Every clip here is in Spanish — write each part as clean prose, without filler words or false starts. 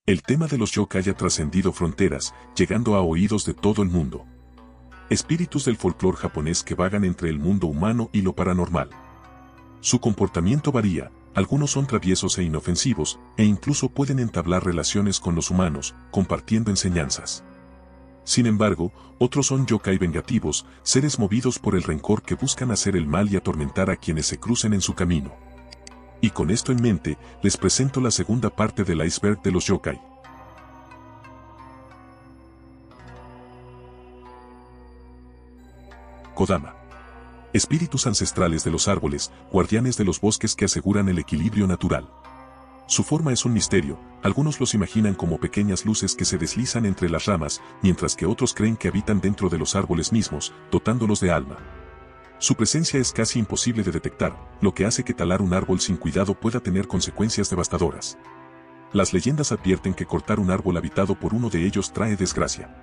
El tema de los yokai ha trascendido fronteras, llegando a oídos de todo el mundo. Espíritus del folclore japonés que vagan entre el mundo humano y lo paranormal. Su comportamiento varía, algunos son traviesos e inofensivos, e incluso pueden entablar relaciones con los humanos, compartiendo enseñanzas. Sin embargo, otros son yokai vengativos, seres movidos por el rencor que buscan hacer el mal y atormentar a quienes se crucen en su camino. Y con esto en mente, les presento la segunda parte del iceberg de los yokai. Kodama. Espíritus ancestrales de los árboles, guardianes de los bosques que aseguran el equilibrio natural. Su forma es un misterio, algunos los imaginan como pequeñas luces que se deslizan entre las ramas, mientras que otros creen que habitan dentro de los árboles mismos, dotándolos de alma. Su presencia es casi imposible de detectar, lo que hace que talar un árbol sin cuidado pueda tener consecuencias devastadoras. Las leyendas advierten que cortar un árbol habitado por uno de ellos trae desgracia.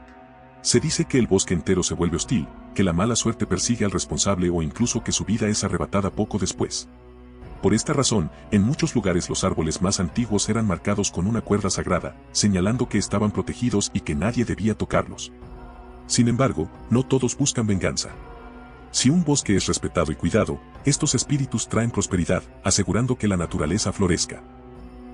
Se dice que el bosque entero se vuelve hostil, que la mala suerte persigue al responsable o incluso que su vida es arrebatada poco después. Por esta razón, en muchos lugares los árboles más antiguos eran marcados con una cuerda sagrada, señalando que estaban protegidos y que nadie debía tocarlos. Sin embargo, no todos buscan venganza. Si un bosque es respetado y cuidado, estos espíritus traen prosperidad, asegurando que la naturaleza florezca.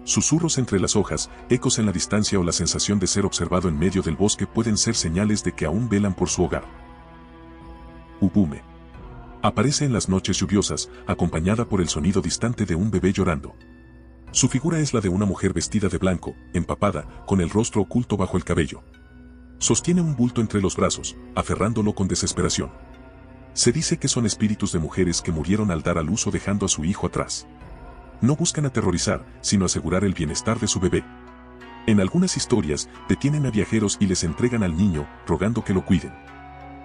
Susurros entre las hojas, ecos en la distancia o la sensación de ser observado en medio del bosque pueden ser señales de que aún velan por su hogar. Ubume. Aparece en las noches lluviosas, acompañada por el sonido distante de un bebé llorando. Su figura es la de una mujer vestida de blanco, empapada, con el rostro oculto bajo el cabello. Sostiene un bulto entre los brazos, aferrándolo con desesperación. Se dice que son espíritus de mujeres que murieron al dar a luz o dejando a su hijo atrás. No buscan aterrorizar, sino asegurar el bienestar de su bebé. En algunas historias, detienen a viajeros y les entregan al niño, rogando que lo cuiden.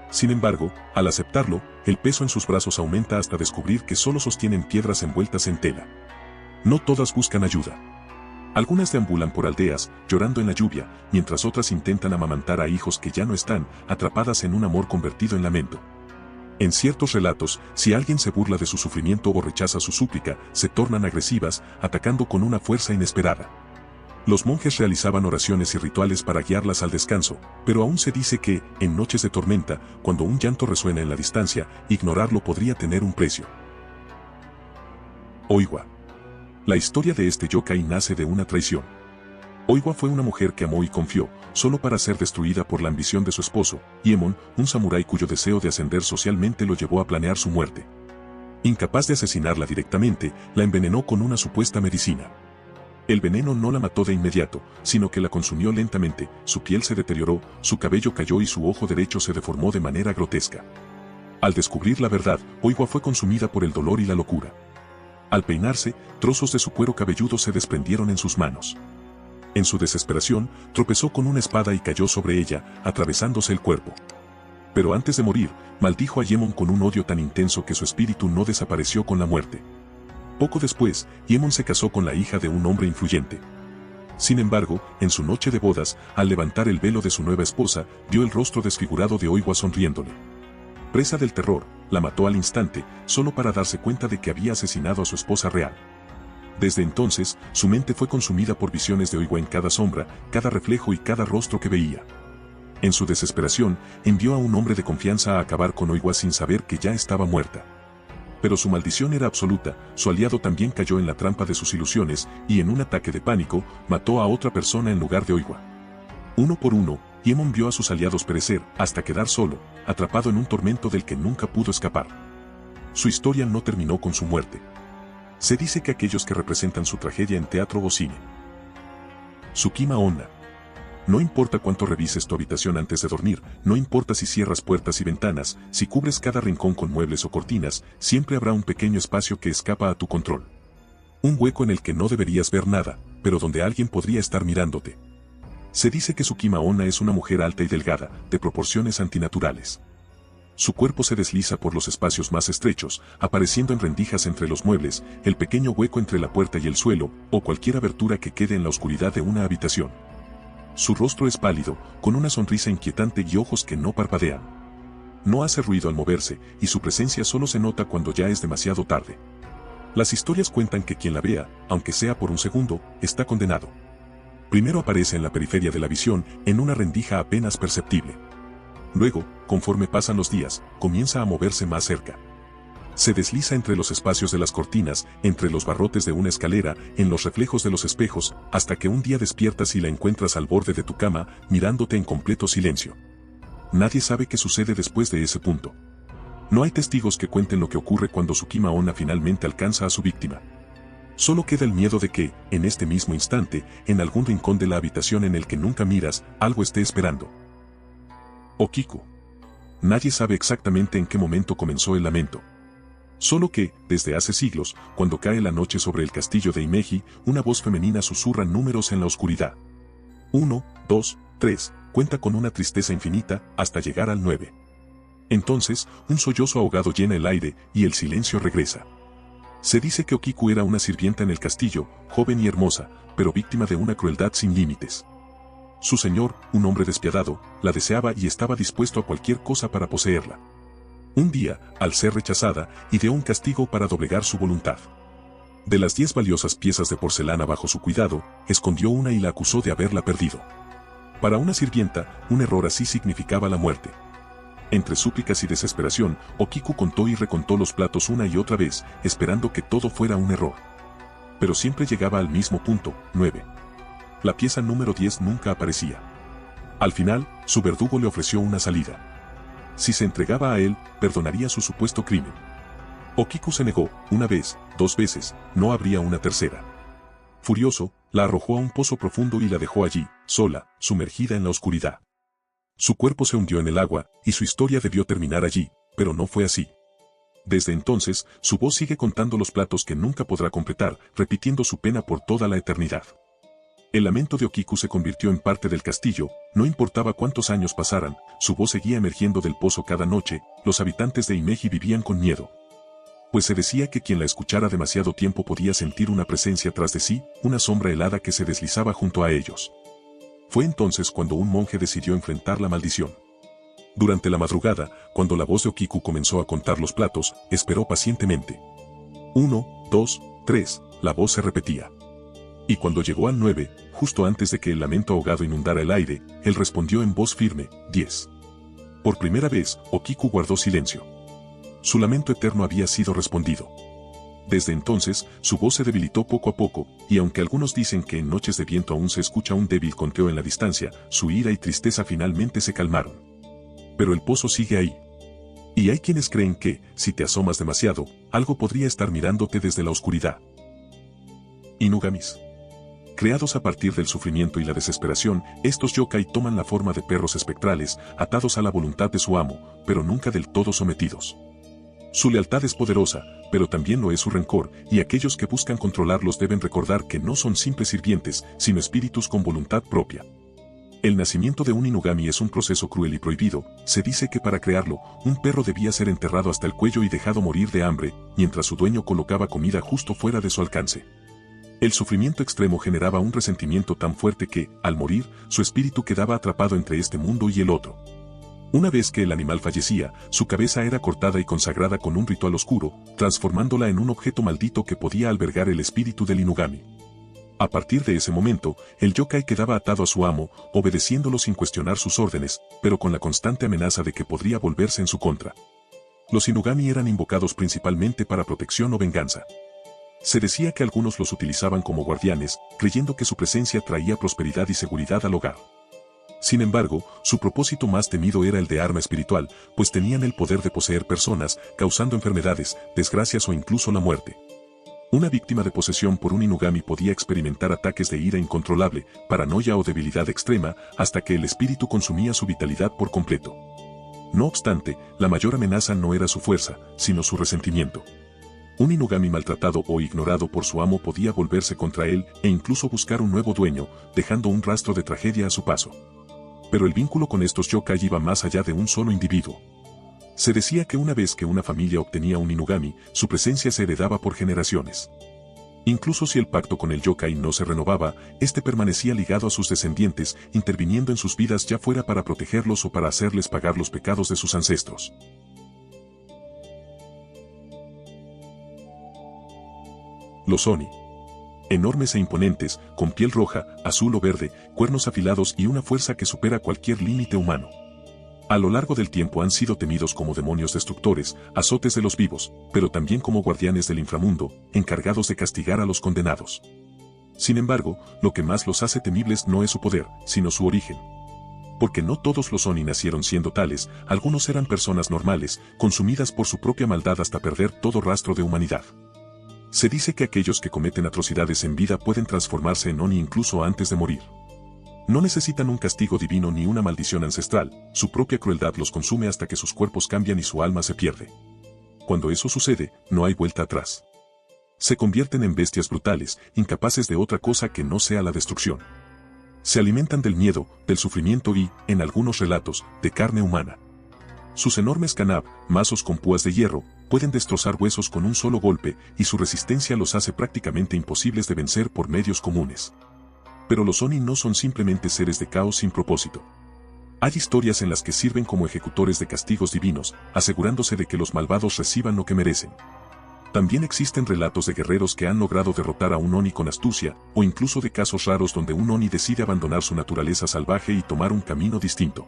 Sin embargo, al aceptarlo, el peso en sus brazos aumenta hasta descubrir que solo sostienen piedras envueltas en tela. No todas buscan ayuda. Algunas deambulan por aldeas, llorando en la lluvia, mientras otras intentan amamantar a hijos que ya no están, atrapadas en un amor convertido en lamento. En ciertos relatos, si alguien se burla de su sufrimiento o rechaza su súplica, se tornan agresivas, atacando con una fuerza inesperada. Los monjes realizaban oraciones y rituales para guiarlas al descanso, pero aún se dice que, en noches de tormenta, cuando un llanto resuena en la distancia, ignorarlo podría tener un precio. Oiwa. La historia de este yokai nace de una traición. Oiwa fue una mujer que amó y confió, solo para ser destruida por la ambición de su esposo, Iemon, un samurái cuyo deseo de ascender socialmente lo llevó a planear su muerte. Incapaz de asesinarla directamente, la envenenó con una supuesta medicina. El veneno no la mató de inmediato, sino que la consumió lentamente, su piel se deterioró, su cabello cayó y su ojo derecho se deformó de manera grotesca. Al descubrir la verdad, Oiwa fue consumida por el dolor y la locura. Al peinarse, trozos de su cuero cabelludo se desprendieron en sus manos. En su desesperación, tropezó con una espada y cayó sobre ella, atravesándose el cuerpo. Pero antes de morir, maldijo a Iemon con un odio tan intenso que su espíritu no desapareció con la muerte. Poco después, Iemon se casó con la hija de un hombre influyente. Sin embargo, en su noche de bodas, al levantar el velo de su nueva esposa, vio el rostro desfigurado de Oiwa sonriéndole. Presa del terror, la mató al instante, solo para darse cuenta de que había asesinado a su esposa real. Desde entonces, su mente fue consumida por visiones de Oiwa en cada sombra, cada reflejo y cada rostro que veía. En su desesperación, envió a un hombre de confianza a acabar con Oiwa sin saber que ya estaba muerta. Pero su maldición era absoluta, su aliado también cayó en la trampa de sus ilusiones, y en un ataque de pánico, mató a otra persona en lugar de Oiwa. Uno por uno, Iemon vio a sus aliados perecer, hasta quedar solo, atrapado en un tormento del que nunca pudo escapar. Su historia no terminó con su muerte. Se dice que aquellos que representan su tragedia en teatro o cine. Tsukima Onna. No importa cuánto revises tu habitación antes de dormir, no importa si cierras puertas y ventanas, si cubres cada rincón con muebles o cortinas, siempre habrá un pequeño espacio que escapa a tu control. Un hueco en el que no deberías ver nada, pero donde alguien podría estar mirándote. Se dice que Tsukima Onna es una mujer alta y delgada, de proporciones antinaturales. Su cuerpo se desliza por los espacios más estrechos, apareciendo en rendijas entre los muebles, el pequeño hueco entre la puerta y el suelo, o cualquier abertura que quede en la oscuridad de una habitación. Su rostro es pálido, con una sonrisa inquietante y ojos que no parpadean. No hace ruido al moverse, y su presencia solo se nota cuando ya es demasiado tarde. Las historias cuentan que quien la vea, aunque sea por un segundo, está condenado. Primero aparece en la periferia de la visión, en una rendija apenas perceptible. Luego, conforme pasan los días, comienza a moverse más cerca. Se desliza entre los espacios de las cortinas, entre los barrotes de una escalera, en los reflejos de los espejos, hasta que un día despiertas y la encuentras al borde de tu cama, mirándote en completo silencio. Nadie sabe qué sucede después de ese punto. No hay testigos que cuenten lo que ocurre cuando Tsukima Onna finalmente alcanza a su víctima. Solo queda el miedo de que, en este mismo instante, en algún rincón de la habitación en el que nunca miras, algo esté esperando. Okiku. Nadie sabe exactamente en qué momento comenzó el lamento. Solo que, desde hace siglos, cuando cae la noche sobre el castillo de Himeji, una voz femenina susurra números en la oscuridad. 1, 2, 3, cuenta con una tristeza infinita, hasta llegar al 9. Entonces, un sollozo ahogado llena el aire, y el silencio regresa. Se dice que Okiku era una sirvienta en el castillo, joven y hermosa, pero víctima de una crueldad sin límites. Su señor, un hombre despiadado, la deseaba y estaba dispuesto a cualquier cosa para poseerla. Un día, al ser rechazada, ideó un castigo para doblegar su voluntad. De las 10 valiosas piezas de porcelana bajo su cuidado, escondió una y la acusó de haberla perdido. Para una sirvienta, un error así significaba la muerte. Entre súplicas y desesperación, Okiku contó y recontó los platos una y otra vez, esperando que todo fuera un error. Pero siempre llegaba al mismo punto, 9. La pieza número 10 nunca aparecía. Al final, su verdugo le ofreció una salida. Si se entregaba a él, perdonaría su supuesto crimen. Okiku se negó, una vez, 2 veces, no habría una tercera. Furioso, la arrojó a un pozo profundo y la dejó allí, sola, sumergida en la oscuridad. Su cuerpo se hundió en el agua, y su historia debió terminar allí, pero no fue así. Desde entonces, su voz sigue contando los platos que nunca podrá completar, repitiendo su pena por toda la eternidad. El lamento de Okiku se convirtió en parte del castillo, no importaba cuántos años pasaran, su voz seguía emergiendo del pozo cada noche, los habitantes de Himeji vivían con miedo. Pues se decía que quien la escuchara demasiado tiempo podía sentir una presencia tras de sí, una sombra helada que se deslizaba junto a ellos. Fue entonces cuando un monje decidió enfrentar la maldición. Durante la madrugada, cuando la voz de Okiku comenzó a contar los platos, esperó pacientemente. 1, 2, 3, la voz se repetía. Y cuando llegó al 9, justo antes de que el lamento ahogado inundara el aire, él respondió en voz firme, 10. Por primera vez, Okiku guardó silencio. Su lamento eterno había sido respondido. Desde entonces, su voz se debilitó poco a poco, y aunque algunos dicen que en noches de viento aún se escucha un débil conteo en la distancia, su ira y tristeza finalmente se calmaron. Pero el pozo sigue ahí. Y hay quienes creen que, si te asomas demasiado, algo podría estar mirándote desde la oscuridad. Inugamis. Creados a partir del sufrimiento y la desesperación, estos yokai toman la forma de perros espectrales, atados a la voluntad de su amo, pero nunca del todo sometidos. Su lealtad es poderosa, pero también lo es su rencor, y aquellos que buscan controlarlos deben recordar que no son simples sirvientes, sino espíritus con voluntad propia. El nacimiento de un Inugami es un proceso cruel y prohibido. Se dice que para crearlo, un perro debía ser enterrado hasta el cuello y dejado morir de hambre, mientras su dueño colocaba comida justo fuera de su alcance. El sufrimiento extremo generaba un resentimiento tan fuerte que, al morir, su espíritu quedaba atrapado entre este mundo y el otro. Una vez que el animal fallecía, su cabeza era cortada y consagrada con un ritual oscuro, transformándola en un objeto maldito que podía albergar el espíritu del Inugami. A partir de ese momento, el yokai quedaba atado a su amo, obedeciéndolo sin cuestionar sus órdenes, pero con la constante amenaza de que podría volverse en su contra. Los Inugami eran invocados principalmente para protección o venganza. Se decía que algunos los utilizaban como guardianes, creyendo que su presencia traía prosperidad y seguridad al hogar. Sin embargo, su propósito más temido era el de arma espiritual, pues tenían el poder de poseer personas, causando enfermedades, desgracias o incluso la muerte. Una víctima de posesión por un Inugami podía experimentar ataques de ira incontrolable, paranoia o debilidad extrema, hasta que el espíritu consumía su vitalidad por completo. No obstante, la mayor amenaza no era su fuerza, sino su resentimiento. Un Inugami maltratado o ignorado por su amo podía volverse contra él e incluso buscar un nuevo dueño, dejando un rastro de tragedia a su paso. Pero el vínculo con estos yokai iba más allá de un solo individuo. Se decía que una vez que una familia obtenía un Inugami, su presencia se heredaba por generaciones. Incluso si el pacto con el yokai no se renovaba, este permanecía ligado a sus descendientes, interviniendo en sus vidas ya fuera para protegerlos o para hacerles pagar los pecados de sus ancestros. Los Oni. Enormes e imponentes, con piel roja, azul o verde, cuernos afilados y una fuerza que supera cualquier límite humano. A lo largo del tiempo han sido temidos como demonios destructores, azotes de los vivos, pero también como guardianes del inframundo, encargados de castigar a los condenados. Sin embargo, lo que más los hace temibles no es su poder, sino su origen. Porque no todos los Oni nacieron siendo tales, algunos eran personas normales, consumidas por su propia maldad hasta perder todo rastro de humanidad. Se dice que aquellos que cometen atrocidades en vida pueden transformarse en Oni incluso antes de morir. No necesitan un castigo divino ni una maldición ancestral, su propia crueldad los consume hasta que sus cuerpos cambian y su alma se pierde. Cuando eso sucede, no hay vuelta atrás. Se convierten en bestias brutales, incapaces de otra cosa que no sea la destrucción. Se alimentan del miedo, del sufrimiento y, en algunos relatos, de carne humana. Sus enormes kanab, mazos con púas de hierro, pueden destrozar huesos con un solo golpe y su resistencia los hace prácticamente imposibles de vencer por medios comunes. Pero los Oni no son simplemente seres de caos sin propósito. Hay historias en las que sirven como ejecutores de castigos divinos, asegurándose de que los malvados reciban lo que merecen. También existen relatos de guerreros que han logrado derrotar a un Oni con astucia, o incluso de casos raros donde un Oni decide abandonar su naturaleza salvaje y tomar un camino distinto.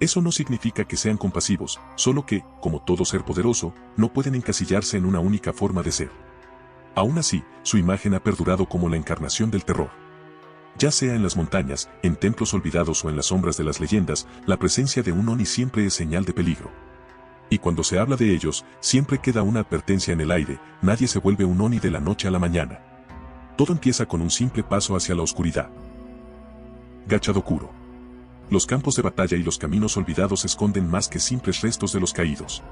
Eso no significa que sean compasivos, solo que, como todo ser poderoso, no pueden encasillarse en una única forma de ser. Aún así, su imagen ha perdurado como la encarnación del terror. Ya sea en las montañas, en templos olvidados o en las sombras de las leyendas, la presencia de un Oni siempre es señal de peligro. Y cuando se habla de ellos, siempre queda una advertencia en el aire: nadie se vuelve un Oni de la noche a la mañana. Todo empieza con un simple paso hacia la oscuridad. Gachadokuro. Los campos de batalla y los caminos olvidados esconden más que simples restos de los caídos.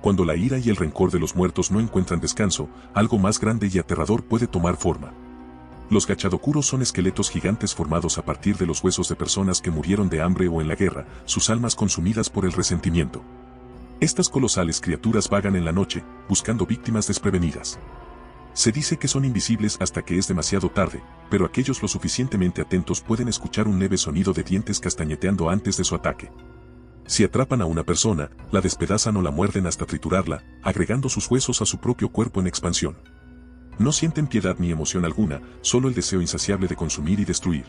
Cuando la ira y el rencor de los muertos no encuentran descanso, algo más grande y aterrador puede tomar forma. Los Gachadokuros son esqueletos gigantes formados a partir de los huesos de personas que murieron de hambre o en la guerra, sus almas consumidas por el resentimiento. Estas colosales criaturas vagan en la noche, buscando víctimas desprevenidas. Se dice que son invisibles hasta que es demasiado tarde, pero aquellos lo suficientemente atentos pueden escuchar un leve sonido de dientes castañeteando antes de su ataque. Si atrapan a una persona, la despedazan o la muerden hasta triturarla, agregando sus huesos a su propio cuerpo en expansión. No sienten piedad ni emoción alguna, solo el deseo insaciable de consumir y destruir.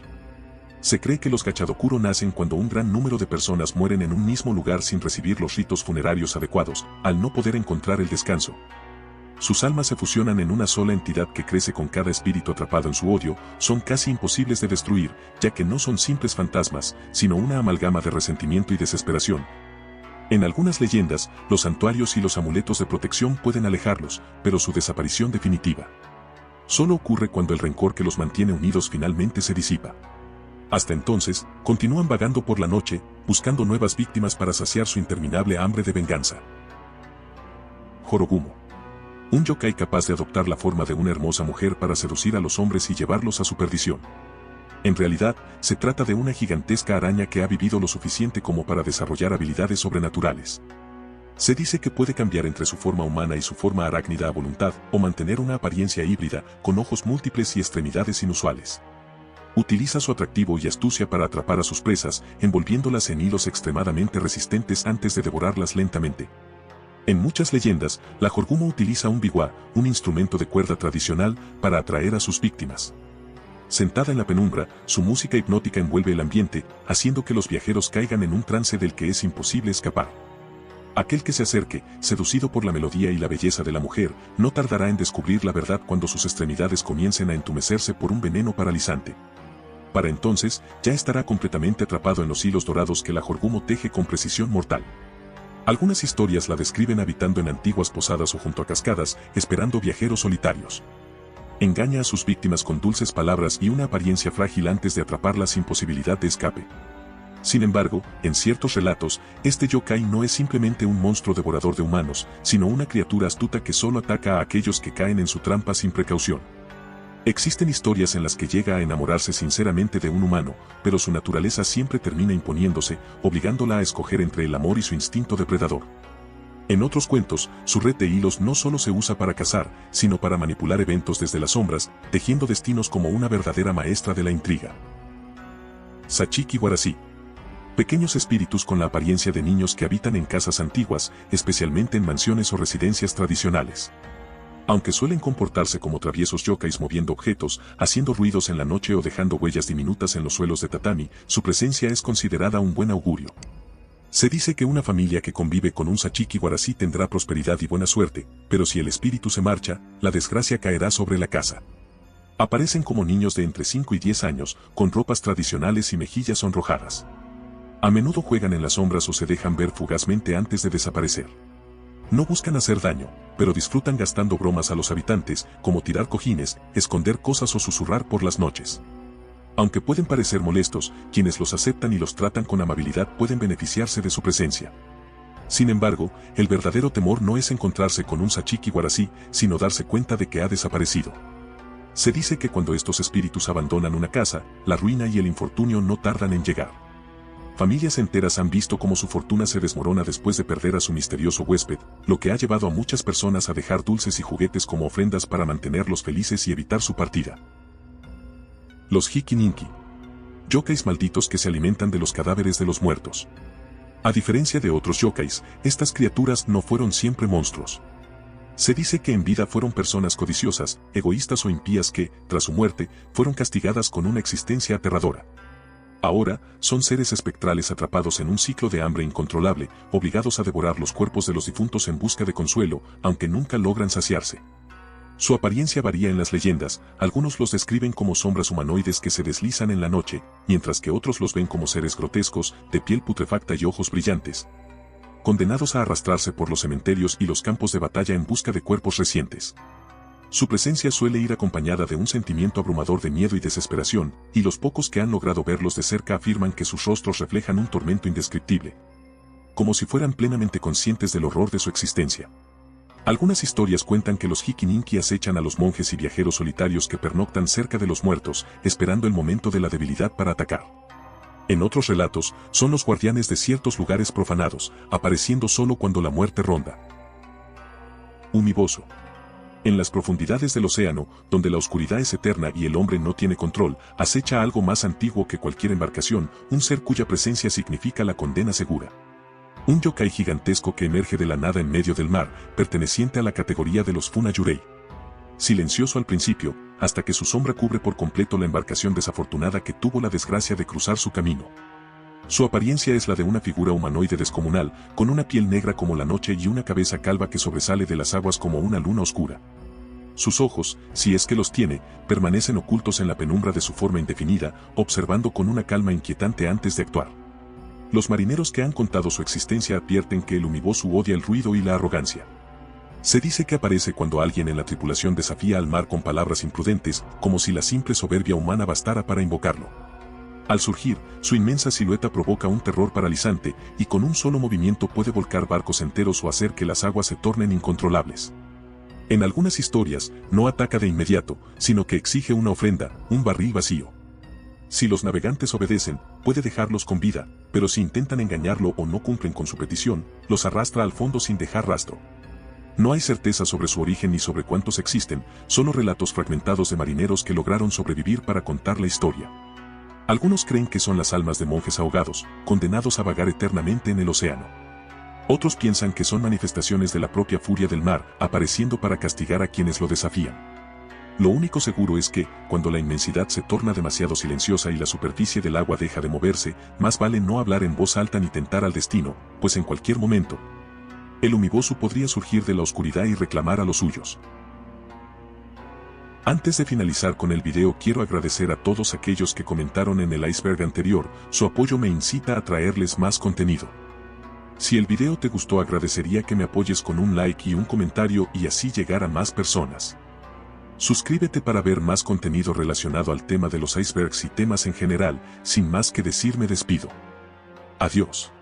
Se cree que los Gachadokuro nacen cuando un gran número de personas mueren en un mismo lugar sin recibir los ritos funerarios adecuados, al no poder encontrar el descanso. Sus almas se fusionan en una sola entidad que crece con cada espíritu atrapado en su odio, son casi imposibles de destruir, ya que no son simples fantasmas, sino una amalgama de resentimiento y desesperación. En algunas leyendas, los santuarios y los amuletos de protección pueden alejarlos, pero su desaparición definitiva solo ocurre cuando el rencor que los mantiene unidos finalmente se disipa. Hasta entonces, continúan vagando por la noche, buscando nuevas víctimas para saciar su interminable hambre de venganza. Jorogumo. Un yokai capaz de adoptar la forma de una hermosa mujer para seducir a los hombres y llevarlos a su perdición. En realidad, se trata de una gigantesca araña que ha vivido lo suficiente como para desarrollar habilidades sobrenaturales. Se dice que puede cambiar entre su forma humana y su forma arácnida a voluntad, o mantener una apariencia híbrida, con ojos múltiples y extremidades inusuales. Utiliza su atractivo y astucia para atrapar a sus presas, envolviéndolas en hilos extremadamente resistentes antes de devorarlas lentamente. En muchas leyendas, la Jorogumo utiliza un biwa, un instrumento de cuerda tradicional, para atraer a sus víctimas. Sentada en la penumbra, su música hipnótica envuelve el ambiente, haciendo que los viajeros caigan en un trance del que es imposible escapar. Aquel que se acerque, seducido por la melodía y la belleza de la mujer, no tardará en descubrir la verdad cuando sus extremidades comiencen a entumecerse por un veneno paralizante. Para entonces, ya estará completamente atrapado en los hilos dorados que la Jorogumo teje con precisión mortal. Algunas historias la describen habitando en antiguas posadas o junto a cascadas, esperando viajeros solitarios. Engaña a sus víctimas con dulces palabras y una apariencia frágil antes de atraparlas sin posibilidad de escape. Sin embargo, en ciertos relatos, este yokai no es simplemente un monstruo devorador de humanos, sino una criatura astuta que solo ataca a aquellos que caen en su trampa sin precaución. Existen historias en las que llega a enamorarse sinceramente de un humano, pero su naturaleza siempre termina imponiéndose, obligándola a escoger entre el amor y su instinto depredador. En otros cuentos, su red de hilos no solo se usa para cazar, sino para manipular eventos desde las sombras, tejiendo destinos como una verdadera maestra de la intriga. Sachiki Warashi. Pequeños espíritus con la apariencia de niños que habitan en casas antiguas, especialmente en mansiones o residencias tradicionales. Aunque suelen comportarse como traviesos yokais moviendo objetos, haciendo ruidos en la noche o dejando huellas diminutas en los suelos de tatami, su presencia es considerada un buen augurio. Se dice que una familia que convive con un Sachiki Guarasí tendrá prosperidad y buena suerte, pero si el espíritu se marcha, la desgracia caerá sobre la casa. Aparecen como niños de entre 5 y 10 años, con ropas tradicionales y mejillas sonrojadas. A menudo juegan en las sombras o se dejan ver fugazmente antes de desaparecer. No buscan hacer daño, pero disfrutan gastando bromas a los habitantes, como tirar cojines, esconder cosas o susurrar por las noches. Aunque pueden parecer molestos, quienes los aceptan y los tratan con amabilidad pueden beneficiarse de su presencia. Sin embargo, el verdadero temor no es encontrarse con un Sachiki Guarasí, sino darse cuenta de que ha desaparecido. Se dice que cuando estos espíritus abandonan una casa, la ruina y el infortunio no tardan en llegar. Familias enteras han visto cómo su fortuna se desmorona después de perder a su misterioso huésped, lo que ha llevado a muchas personas a dejar dulces y juguetes como ofrendas para mantenerlos felices y evitar su partida. Los Hiki-Ninki. Yokais malditos que se alimentan de los cadáveres de los muertos. A diferencia de otros yokais, estas criaturas no fueron siempre monstruos. Se dice que en vida fueron personas codiciosas, egoístas o impías que, tras su muerte, fueron castigadas con una existencia aterradora. Ahora, son seres espectrales atrapados en un ciclo de hambre incontrolable, obligados a devorar los cuerpos de los difuntos en busca de consuelo, aunque nunca logran saciarse. Su apariencia varía en las leyendas, algunos los describen como sombras humanoides que se deslizan en la noche, mientras que otros los ven como seres grotescos, de piel putrefacta y ojos brillantes, condenados a arrastrarse por los cementerios y los campos de batalla en busca de cuerpos recientes. Su presencia suele ir acompañada de un sentimiento abrumador de miedo y desesperación, y los pocos que han logrado verlos de cerca afirman que sus rostros reflejan un tormento indescriptible, como si fueran plenamente conscientes del horror de su existencia. Algunas historias cuentan que los Hiki-Ninki acechan a los monjes y viajeros solitarios que pernoctan cerca de los muertos, esperando el momento de la debilidad para atacar. En otros relatos, son los guardianes de ciertos lugares profanados, apareciendo solo cuando la muerte ronda. Umibozu. En las profundidades del océano, donde la oscuridad es eterna y el hombre no tiene control, acecha algo más antiguo que cualquier embarcación, un ser cuya presencia significa la condena segura. Un yokai gigantesco que emerge de la nada en medio del mar, perteneciente a la categoría de los Funa-Yurei. Silencioso al principio, hasta que su sombra cubre por completo la embarcación desafortunada que tuvo la desgracia de cruzar su camino. Su apariencia es la de una figura humanoide descomunal, con una piel negra como la noche y una cabeza calva que sobresale de las aguas como una luna oscura. Sus ojos, si es que los tiene, permanecen ocultos en la penumbra de su forma indefinida, observando con una calma inquietante antes de actuar. Los marineros que han contado su existencia advierten que el Umibozu odia el ruido y la arrogancia. Se dice que aparece cuando alguien en la tripulación desafía al mar con palabras imprudentes, como si la simple soberbia humana bastara para invocarlo. Al surgir, su inmensa silueta provoca un terror paralizante, y con un solo movimiento puede volcar barcos enteros o hacer que las aguas se tornen incontrolables. En algunas historias, no ataca de inmediato, sino que exige una ofrenda, un barril vacío. Si los navegantes obedecen, puede dejarlos con vida, pero si intentan engañarlo o no cumplen con su petición, los arrastra al fondo sin dejar rastro. No hay certeza sobre su origen ni sobre cuántos existen, solo relatos fragmentados de marineros que lograron sobrevivir para contar la historia. Algunos creen que son las almas de monjes ahogados, condenados a vagar eternamente en el océano. Otros piensan que son manifestaciones de la propia furia del mar, apareciendo para castigar a quienes lo desafían. Lo único seguro es que, cuando la inmensidad se torna demasiado silenciosa y la superficie del agua deja de moverse, más vale no hablar en voz alta ni tentar al destino, pues en cualquier momento, el Umibozu podría surgir de la oscuridad y reclamar a los suyos. Antes de finalizar con el video quiero agradecer a todos aquellos que comentaron en el iceberg anterior, su apoyo me incita a traerles más contenido. Si el video te gustó agradecería que me apoyes con un like y un comentario y así llegar a más personas. Suscríbete para ver más contenido relacionado al tema de los icebergs y temas en general, sin más que decir me despido. Adiós.